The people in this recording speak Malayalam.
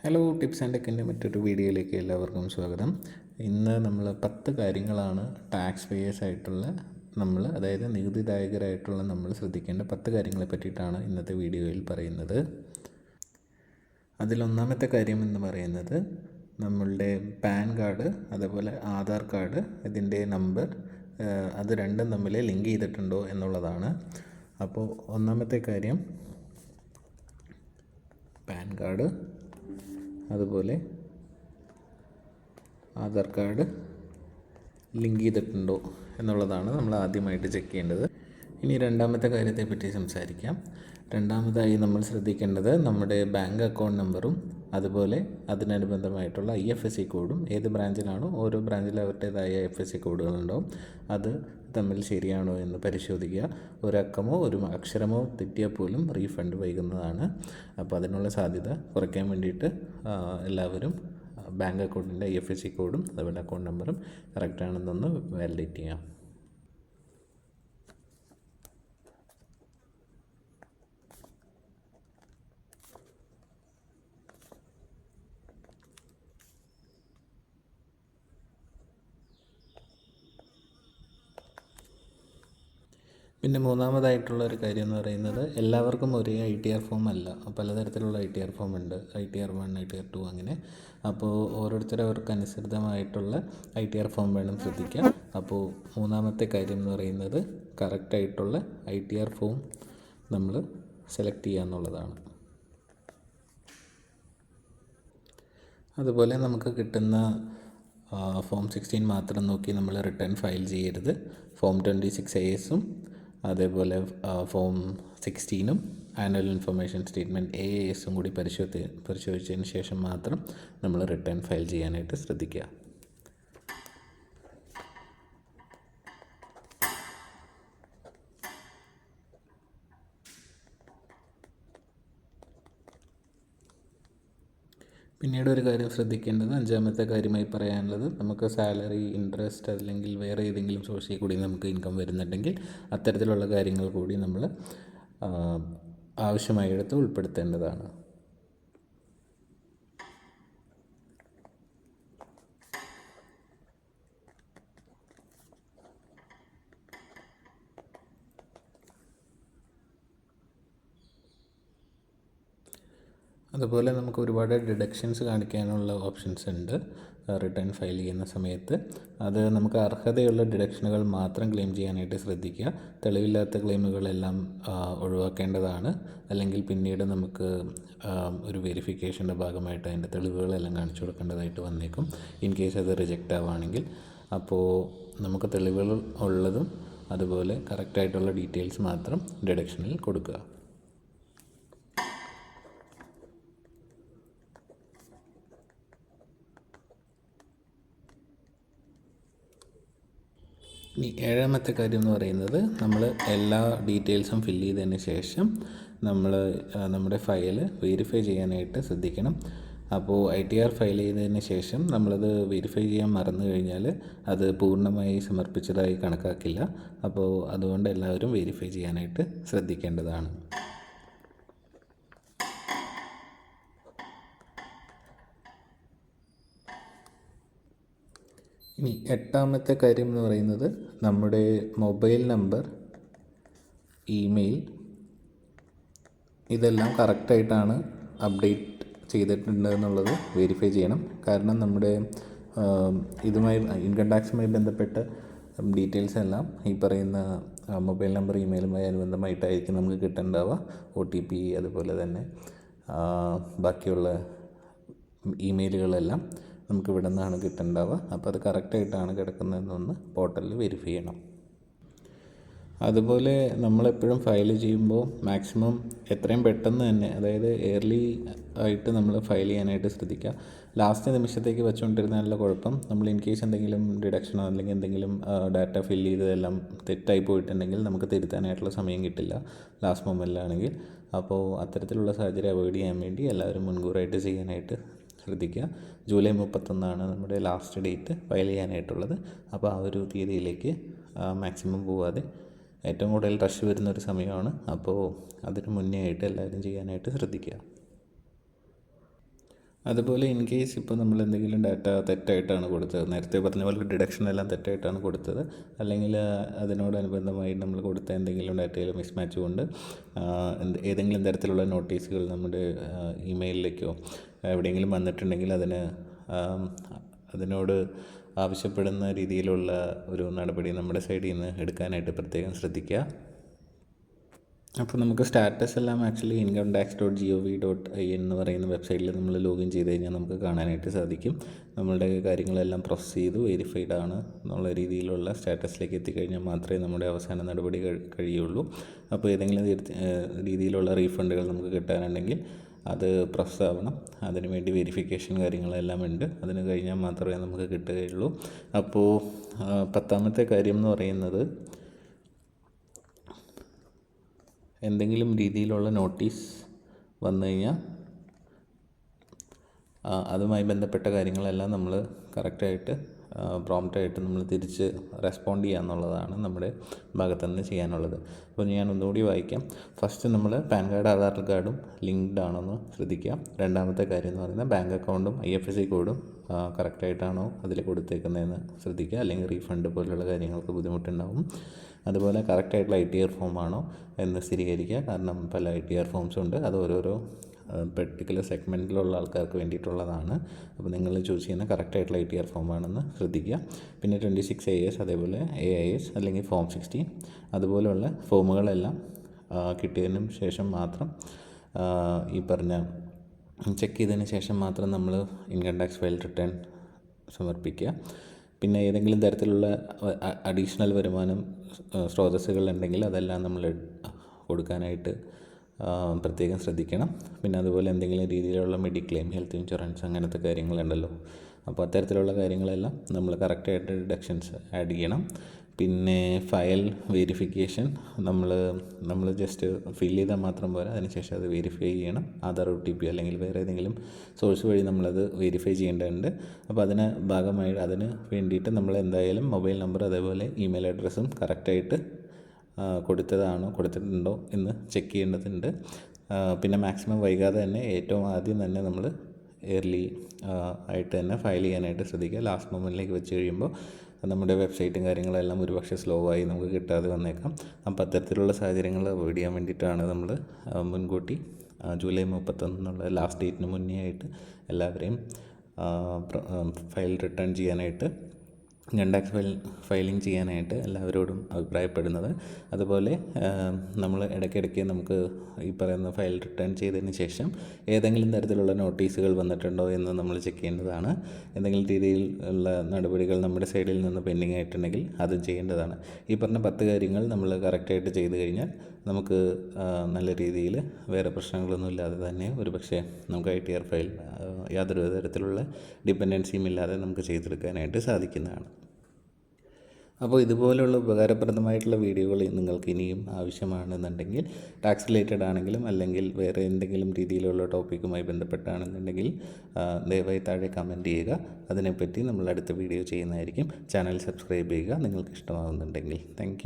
ഹലോ, ടിപ്സ് ആൻഡ് ടെക്കിൻ്റെ മറ്റൊരു വീഡിയോയിലേക്ക് എല്ലാവർക്കും സ്വാഗതം. ഇന്ന് നമ്മൾ 10 കാര്യങ്ങളാണ് ടാക്സ് പേയേഴ്സ് ആയിട്ടുള്ള അതായത് നികുതിദായകരായിട്ടുള്ള നമ്മൾ ശ്രദ്ധിക്കേണ്ട 10 കാര്യങ്ങളെ പറ്റിയിട്ടാണ് ഇന്നത്തെ വീഡിയോയിൽ പറയുന്നത്. അതിലൊന്നാമത്തെ കാര്യം എന്ന് പറയുന്നത് നമ്മളുടെ പാൻ കാർഡ് അതേപോലെ ആധാർ കാർഡ് ഇതിൻ്റെ നമ്പർ അത് രണ്ടും തമ്മിൽ ലിങ്ക് ചെയ്തിട്ടുണ്ടോ എന്നുള്ളതാണ്. അപ്പോൾ ഒന്നാമത്തെ കാര്യം പാൻ കാർഡ് അതുപോലെ ആധാർ കാർഡ് ലിങ്ക് ചെയ്തിട്ടുണ്ടോ എന്നുള്ളതാണ് നമ്മൾ ആദ്യമായിട്ട് ചെക്ക് ചെയ്യേണ്ടത്. ഇനി രണ്ടാമത്തെ കാര്യത്തെപ്പറ്റി സംസാരിക്കാം. രണ്ടാമതായി നമ്മൾ ശ്രദ്ധിക്കേണ്ടത് നമ്മുടെ ബാങ്ക് അക്കൗണ്ട് നമ്പറും അതുപോലെ അതിനനുബന്ധമായിട്ടുള്ള IFSC കോഡും ഏത് ബ്രാഞ്ചിലാണോ ഓരോ ബ്രാഞ്ചിലും അവരുടേതായ IFSC കോഡുകളുണ്ടാവും. അത് തമ്മിൽ ശരിയാണോ എന്ന് പരിശോധിക്കുക. ഒരക്കമോ ഒരു അക്ഷരമോ തെറ്റിയാൽ പോലും റീഫണ്ട് വൈകുന്നതാണ്. അപ്പോൾ അതിനുള്ള സാധ്യത കുറയ്ക്കാൻ വേണ്ടിയിട്ട് എല്ലാവരും ബാങ്ക് അക്കൗണ്ടിൻ്റെ IFSC കോഡും അതുപോലെ അക്കൗണ്ട് നമ്പറും കറക്റ്റാണെന്നൊന്ന് വാലിഡേറ്റ് ചെയ്യാം. പിന്നെ മൂന്നാമതായിട്ടുള്ളൊരു കാര്യം എന്ന് പറയുന്നത് എല്ലാവർക്കും ഒരേ ITR ഫോം അല്ല. പലതരത്തിലുള്ള ITR ഫോം ഉണ്ട്. ITR 1, ITR 2 അങ്ങനെ. അപ്പോൾ ഓരോരുത്തരവർക്ക് അനുസൃതമായിട്ടുള്ള ITR ഫോം വേണം ശ്രദ്ധിക്കുക. അപ്പോൾ മൂന്നാമത്തെ കാര്യം എന്ന് പറയുന്നത് കറക്റ്റായിട്ടുള്ള ITR ഫോം നമ്മൾ സെലക്ട് ചെയ്യുക എന്നുള്ളതാണ്. അതുപോലെ നമുക്ക് കിട്ടുന്ന ഫോം 16 മാത്രം നോക്കി നമ്മൾ റിട്ടേൺ ഫയൽ ചെയ്യരുത്. ഫോം 26ASഉം അതേപോലെ ഫോം 16ഉം ആനുവൽ ഇൻഫർമേഷൻ സ്റ്റേറ്റ്മെൻറ്റ് AASഉം കൂടി പരിശോധിച്ചതിന് ശേഷം മാത്രം നമ്മൾ റിട്ടേൺ ഫയൽ ചെയ്യാനായിട്ട് ശ്രദ്ധിക്കുക. പിന്നീട് ഒരു കാര്യം ശ്രദ്ധിക്കേണ്ടത്, അഞ്ചാമത്തെ കാര്യമായി പറയാനുള്ളത്, നമുക്ക് സാലറി, ഇൻട്രസ്റ്റ് അല്ലെങ്കിൽ വേറെ ഏതെങ്കിലും സോഴ്സിൽ കൂടി നമുക്ക് ഇൻകം വരുന്നുണ്ടെങ്കിൽ അത്തരത്തിലുള്ള കാര്യങ്ങൾ കൂടി നമ്മൾ ആവശ്യമായിടത്ത് ഉൾപ്പെടുത്തേണ്ടതാണ്. അതുപോലെ നമുക്ക് ഒരുപാട് ഡിഡക്ഷൻസ് കാണിക്കാനുള്ള ഓപ്ഷൻസ് ഉണ്ട് റിട്ടേൺ ഫയൽ ചെയ്യുന്ന സമയത്ത്. അത് നമുക്ക് അർഹതയുള്ള ഡിഡക്ഷനുകൾ മാത്രം ക്ലെയിം ചെയ്യാനായിട്ട് ശ്രദ്ധിക്കുക. തെളിവില്ലാത്ത ക്ലെയിമുകളെല്ലാം ഒഴിവാക്കേണ്ടതാണ്. അല്ലെങ്കിൽ പിന്നീട് നമുക്ക് ഒരു വെരിഫിക്കേഷൻ്റെ ഭാഗമായിട്ട് അതിൻ്റെ തെളിവുകളെല്ലാം കാണിച്ചു കൊടുക്കേണ്ടതായിട്ട് വന്നേക്കും ഇൻ കേസ് അത് റിജക്റ്റ് ആവുകയാണെങ്കിൽ. അപ്പോൾ നമുക്ക് തെളിവുകൾ ഉള്ളതും അതുപോലെ കറക്റ്റായിട്ടുള്ള ഡീറ്റെയിൽസ് മാത്രം ഡിഡക്ഷനിൽ കൊടുക്കുക. ഇനി ഏഴാമത്തെ കാര്യം എന്ന് പറയുന്നത്, നമ്മൾ എല്ലാ ഡീറ്റെയിൽസും ഫില്ല് ചെയ്തതിന് ശേഷം നമ്മൾ നമ്മുടെ ഫയൽ വെരിഫൈ ചെയ്യാനായിട്ട് ശ്രദ്ധിക്കണം. അപ്പോൾ ITR ഫയൽ ചെയ്തതിന് ശേഷം നമ്മളത് വെരിഫൈ ചെയ്യാൻ മറന്നു കഴിഞ്ഞാൽ അത് പൂർണ്ണമായി സമർപ്പിച്ചതായി കണക്കാക്കില്ല. അപ്പോൾ അതുകൊണ്ട് എല്ലാവരും വെരിഫൈ ചെയ്യാനായിട്ട് ശ്രദ്ധിക്കേണ്ടതാണ്. ഇനി എട്ടാമത്തെ കാര്യം എന്ന് പറയുന്നത്, നമ്മുടെ മൊബൈൽ നമ്പർ, ഇമെയിൽ ഇതെല്ലാം കറക്റ്റായിട്ടാണ് അപ്ഡേറ്റ് ചെയ്തിട്ടുണ്ട് എന്നുള്ളത് വെരിഫൈ ചെയ്യണം. കാരണം നമ്മുടെ ഇൻകം ടാക്സുമായി ബന്ധപ്പെട്ട ഡീറ്റെയിൽസ് എല്ലാം ഈ പറയുന്ന മൊബൈൽ നമ്പർ, ഇമെയിലുമായി അനുബന്ധമായിട്ടായിരിക്കും നമുക്ക് കിട്ടേണ്ടാവുക. OTP അതുപോലെ തന്നെ ബാക്കിയുള്ള ഇമെയിലുകളെല്ലാം നമുക്ക് ഇവിടെ നിന്നാണ് കിട്ടേണ്ടാവുക. അപ്പോൾ അത് കറക്റ്റായിട്ടാണ് കിടക്കുന്നതെന്നൊന്ന് പോർട്ടലിൽ വെരിഫൈ ചെയ്യണം. അതുപോലെ നമ്മളെപ്പോഴും ഫയൽ ചെയ്യുമ്പോൾ മാക്സിമം എത്രയും പെട്ടെന്ന് തന്നെ, അതായത് എയർലി ആയിട്ട് നമ്മൾ ഫയൽ ചെയ്യാനായിട്ട് ശ്രദ്ധിക്കുക. ലാസ്റ്റ് നിമിഷത്തേക്ക് വെച്ചുകൊണ്ടിരുന്നാലുള്ള കുഴപ്പം, നമ്മൾ ഇൻ കേസ് എന്തെങ്കിലും ഡിഡക്ഷനോ അല്ലെങ്കിൽ എന്തെങ്കിലും ഡാറ്റ ഫില്ല് ചെയ്തതെല്ലാം തെറ്റായി പോയിട്ടുണ്ടെങ്കിൽ നമുക്ക് തിരുത്താനായിട്ടുള്ള സമയം കിട്ടില്ല ലാസ്റ്റ് മൊമെൻറ്റിലാണെങ്കിൽ. അപ്പോൾ അത്തരത്തിലുള്ള സാഹചര്യം അവോയ്ഡ് ചെയ്യാൻ വേണ്ടി എല്ലാവരും മുൻകൂറായിട്ട് ചെയ്യാനായിട്ട് ശ്രദ്ധിക്കുക. ജൂലൈ 31 നമ്മുടെ ലാസ്റ്റ് ഡേറ്റ് ഫയൽ ചെയ്യാനായിട്ടുള്ളത്. അപ്പോൾ ആ ഒരു തീയതിയിലേക്ക് മാക്സിമം പോവാതെ, ഏറ്റവും കൂടുതൽ റഷ് വരുന്നൊരു സമയമാണ്. അപ്പോൾ അതിന് മുന്നേ ആയിട്ട് എല്ലാവരും ചെയ്യാനായിട്ട് ശ്രദ്ധിക്കുക. അതുപോലെ ഇൻ കേസ് ഇപ്പോൾ നമ്മൾ എന്തെങ്കിലും ഡാറ്റ തെറ്റായിട്ടാണ് കൊടുത്തത്, നേരത്തെ പറഞ്ഞ പോലെ ഡിഡക്ഷൻ എല്ലാം തെറ്റായിട്ടാണ് കൊടുത്തത്, അല്ലെങ്കിൽ അതിനോടനുബന്ധമായി നമ്മൾ കൊടുത്ത എന്തെങ്കിലും ഡാറ്റയിൽ മിസ്മാച്ച് കൊണ്ട് ഏതെങ്കിലും തരത്തിലുള്ള നോട്ടീസുകൾ നമ്മുടെ ഇമെയിലിലേക്കോ എവിടെയെങ്കിലും വന്നിട്ടുണ്ടെങ്കിൽ അതിനോട് ആവശ്യപ്പെടുന്ന രീതിയിലുള്ള ഒരു നടപടി നമ്മുടെ സൈഡിൽ നിന്ന് എടുക്കാനായിട്ട് പ്രത്യേകം ശ്രദ്ധിക്കുക. അപ്പോൾ നമുക്ക് സ്റ്റാറ്റസ് എല്ലാം ആക്ച്വലി income-tax.gov.in എന്ന് പറയുന്ന വെബ്സൈറ്റിൽ നമ്മൾ ലോഗിൻ ചെയ്ത് കഴിഞ്ഞാൽ നമുക്ക് കാണാനായിട്ട് സാധിക്കും. നമ്മളുടെ കാര്യങ്ങളെല്ലാം പ്രോസസ്സ് ചെയ്തു വെരിഫൈഡ് ആണ് എന്നുള്ള രീതിയിലുള്ള സ്റ്റാറ്റസിലേക്ക് എത്തിക്കഴിഞ്ഞാൽ മാത്രമേ നമ്മുടെ അവസാന നടപടി കഴിയുള്ളൂ. അപ്പോൾ ഏതെങ്കിലും രീതിയിലുള്ള റീഫണ്ടുകൾ നമുക്ക് കിട്ടാനുണ്ടെങ്കിൽ അത് പ്രോസസ്സ് ആവണം. അതിനുവേണ്ടി വെരിഫിക്കേഷൻ കാര്യങ്ങളെല്ലാം ഉണ്ട്. അതിന് കഴിഞ്ഞാൽ മാത്രമേ നമുക്ക് കിട്ടുകയുള്ളൂ. അപ്പോൾ 10ാമത്തെ കാര്യം എന്ന് പറയുന്നത്, എന്തെങ്കിലും രീതിയിലുള്ള നോട്ടീസ് വന്നു കഴിഞ്ഞാൽ അതുമായി ബന്ധപ്പെട്ട കാര്യങ്ങളെല്ലാം നമ്മൾ കറക്റ്റായിട്ട് പ്രോംപ്റ്റായിട്ട് നമ്മൾ തിരിച്ച് റെസ്പോണ്ട് ചെയ്യുക എന്നുള്ളതാണ് നമ്മുടെ ഭാഗത്തു നിന്ന് ചെയ്യാനുള്ളത്. അപ്പോൾ ഞാൻ ഒന്നുകൂടി വായിക്കാം. ഫസ്റ്റ് നമ്മൾ പാൻ കാർഡ് ആധാർ കാർഡും ലിങ്ക്ഡ് ആണെന്ന് ശ്രദ്ധിക്കുക. 2ാമത്തെ കാര്യം എന്ന് പറയുന്നത് ബാങ്ക് അക്കൗണ്ടും IFSC കോഡും കറക്റ്റായിട്ടാണോ അതിൽ കൊടുത്തേക്കുന്നതെന്ന് ശ്രദ്ധിക്കുക, അല്ലെങ്കിൽ റീഫണ്ട് പോലുള്ള കാര്യങ്ങൾക്ക് ബുദ്ധിമുട്ടുണ്ടാകും. അതുപോലെ കറക്റ്റായിട്ടുള്ള ITR ഫോമാണോ എന്ന് സ്ഥിരീകരിക്കുക. കാരണം പല ITR ഫോംസും ഉണ്ട്, അത് ഓരോരോ പെർട്ടിക്കുലർ സെഗ്മെൻറ്റിലുള്ള ആൾക്കാർക്ക് വേണ്ടിയിട്ടുള്ളതാണ്. അപ്പോൾ നിങ്ങൾ ചൂസ് ചെയ്യുന്ന കറക്റ്റായിട്ടുള്ള ITR ഫോമാണെന്ന് ശ്രദ്ധിക്കുക. പിന്നെ 26AS അതേപോലെ AIS അല്ലെങ്കിൽ ഫോം 16 അതുപോലെയുള്ള ഫോമുകളെല്ലാം കിട്ടിയതിനും ശേഷം മാത്രം ഈ പറഞ്ഞ ചെക്ക് ചെയ്തതിന് ശേഷം മാത്രം നമ്മൾ ഇൻകം ടാക്സ് ഫയൽ റിട്ടേൺ സമർപ്പിക്കുക. പിന്നെ ഏതെങ്കിലും തരത്തിലുള്ള അഡീഷണൽ വരുമാനം സ്രോതസ്സുകളുണ്ടെങ്കിൽ അതെല്ലാം നമ്മൾ കൊടുക്കാനായിട്ട് പ്രത്യേകം ശ്രദ്ധിക്കണം. പിന്നെ അതുപോലെ എന്തെങ്കിലും രീതിയിലുള്ള മെഡിക്ലെയിം, ഹെൽത്ത് ഇൻഷുറൻസ് അങ്ങനത്തെ കാര്യങ്ങളുണ്ടല്ലോ, അപ്പോൾ അത്തരത്തിലുള്ള കാര്യങ്ങളെല്ലാം നമ്മൾ കറക്റ്റായിട്ട് ഡിഡക്ഷൻസ് ആഡ് ചെയ്യണം. പിന്നെ ഫയൽ വെരിഫിക്കേഷൻ നമ്മൾ ജസ്റ്റ് ഫില്ല് ചെയ്താൽ മാത്രം പോരാ, അതിനുശേഷം അത് വെരിഫൈ ചെയ്യണം. ആധാർ OTP അല്ലെങ്കിൽ വേറെ ഏതെങ്കിലും സോഴ്സ് വഴി നമ്മളത് വെരിഫൈ ചെയ്യേണ്ടതുണ്ട്. അപ്പോൾ അതിന് വേണ്ടിയിട്ട് നമ്മൾ എന്തായാലും മൊബൈൽ നമ്പർ അതേപോലെ ഇമെയിൽ അഡ്രസ്സും കറക്റ്റായിട്ട് കൊടുത്തിട്ടുണ്ടോ എന്ന് ചെക്ക് ചെയ്യേണ്ടതുണ്ട്. പിന്നെ മാക്സിമം വൈകാതെ തന്നെ ഏറ്റവും ആദ്യം തന്നെ നമ്മൾ എയർലി ആയിട്ട് തന്നെ ഫയൽ ചെയ്യാനായിട്ട് ശ്രദ്ധിക്കുക. ലാസ്റ്റ് മൊമെൻറ്റിലേക്ക് വെച്ച് കഴിയുമ്പോൾ നമ്മുടെ വെബ്സൈറ്റും കാര്യങ്ങളെല്ലാം ഒരുപക്ഷെ സ്ലോ ആയി നമുക്ക് കിട്ടാതെ വന്നേക്കാം. അപ്പോൾ അത്തരത്തിലുള്ള സാഹചര്യങ്ങൾ അവോയ്ഡ് ചെയ്യാൻ വേണ്ടിയിട്ടാണ് നമ്മൾ മുൻകൂട്ടി ജൂലൈ 31 ലാസ്റ്റ് ഡേറ്റിന് മുന്നേ ആയിട്ട് എല്ലാവരെയും ഫയൽ റിട്ടേൺ ചെയ്യാനായിട്ട്, ഇൻകം ടാക്സ് ഫയലിംഗ് ചെയ്യാനായിട്ട് എല്ലാവരോടും അഭിപ്രായപ്പെടുന്നത്. അതുപോലെ നമ്മൾ ഇടയ്ക്കിടയ്ക്ക് നമുക്ക് ഈ പറയുന്ന ഫയൽ റിട്ടേൺ ചെയ്തതിന് ശേഷം ഏതെങ്കിലും തരത്തിലുള്ള നോട്ടീസുകൾ വന്നിട്ടുണ്ടോ എന്ന് നമ്മൾ ചെക്ക് ചെയ്യേണ്ടതാണ്. എന്തെങ്കിലും രീതിയിലുള്ള നടപടികൾ നമ്മുടെ സൈഡിൽ നിന്ന് പെൻഡിങ് ആയിട്ടുണ്ടെങ്കിൽ അതും ചെയ്യേണ്ടതാണ്. ഈ പറഞ്ഞ 10 കാര്യങ്ങൾ നമ്മൾ കറക്റ്റായിട്ട് ചെയ്ത് കഴിഞ്ഞാൽ നമുക്ക് നല്ല രീതിയിൽ വേറെ പ്രശ്നങ്ങളൊന്നും ഇല്ലാതെ തന്നെ ഒരുപക്ഷെ നമുക്ക് ITR ഫയൽ യാതൊരു തരത്തിലുള്ള ഡിപ്പെൻഡൻസിയും ഇല്ലാതെ നമുക്ക് ചെയ്തെടുക്കാനായിട്ട് സാധിക്കുന്നതാണ്. അപ്പോൾ ഇതുപോലുള്ള ഉപകാരപ്രദമായിട്ടുള്ള വീഡിയോകൾ നിങ്ങൾക്ക് ഇനിയും ആവശ്യമാണെന്നുണ്ടെങ്കിൽ, ടാക്സ് റിലേറ്റഡ് ആണെങ്കിലും അല്ലെങ്കിൽ വേറെ എന്തെങ്കിലും രീതിയിലുള്ള ടോപ്പിക്കുമായി ബന്ധപ്പെട്ടാണെന്നുണ്ടെങ്കിൽ ദയവായി താഴെ കമൻറ്റ് ചെയ്യുക. അതിനെപ്പറ്റി നമ്മൾ അടുത്ത വീഡിയോ ചെയ്യുന്നതായിരിക്കും. ചാനൽ സബ്സ്ക്രൈബ് ചെയ്യുക നിങ്ങൾക്ക് ഇഷ്ടമാകുന്നുണ്ടെങ്കിൽ. താങ്ക്